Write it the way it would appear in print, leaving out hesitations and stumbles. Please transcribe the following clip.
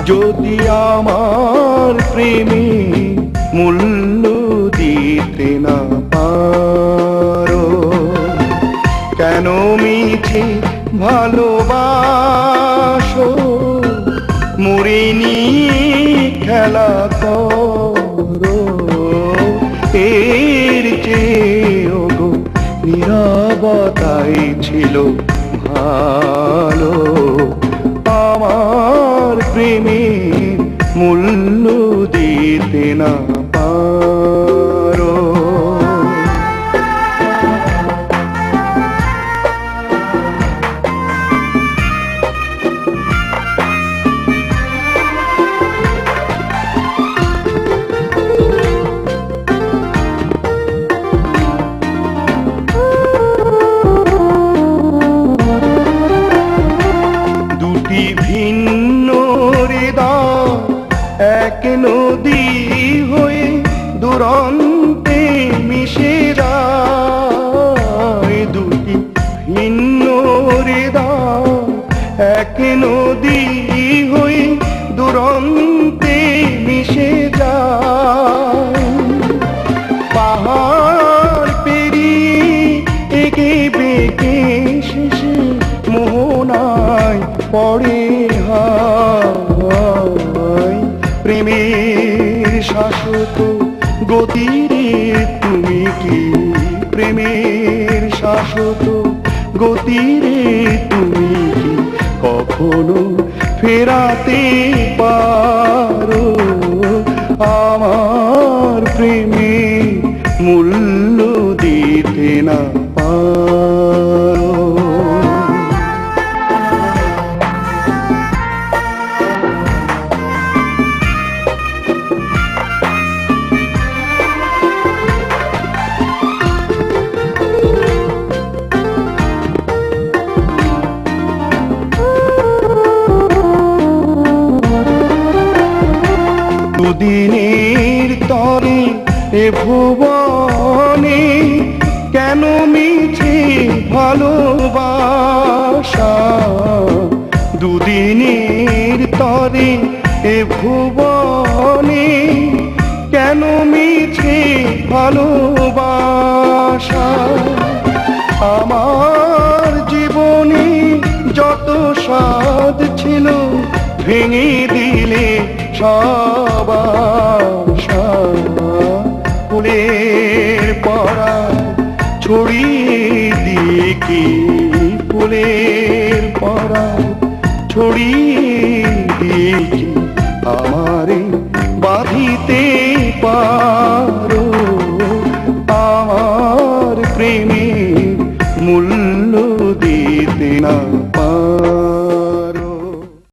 যদি আমার প্রেমে মূল্য দিতে না পারো, কেন মিছে ভালোবাসো, মরিনি খেলা করো। এর চেয়েও গো নীরবতাই ছিল ভালো। আমার প্রেমের মূল্য দিতে না পারো। ভিন্ন হৃদয় এক নদী হয়ে দুরন্তে মিশে যায়। দুটি ভিন্ন হৃদয় এক নদী হয়ে দুরন্তে মিশে যায়। পাহাড় পেরিয়ে একে বেঁকে শেষে মোহনায় পড়ে হায়। প্রেমের শাশ্বত গতিরে তুমি কি, প্রেমের শাশ্বত গতিরে তুমি কি কখনো ফেরাতে পারো? আমার প্রেমে মূল্য দিতে না পারো। দুদিনের তরে এ ভুবনে কেন মিছে ভালোবাসা? দুদিনের তরে এ ভুবনে কেন মিছে ভালোবাসা? আমার জীবনে যত স্বাদ ছিল ভেঙে দিলে সব আশা। ফুলের পরা ছড়িয়ে দিয়ে কি, ফুলের পরা ছড়িয়ে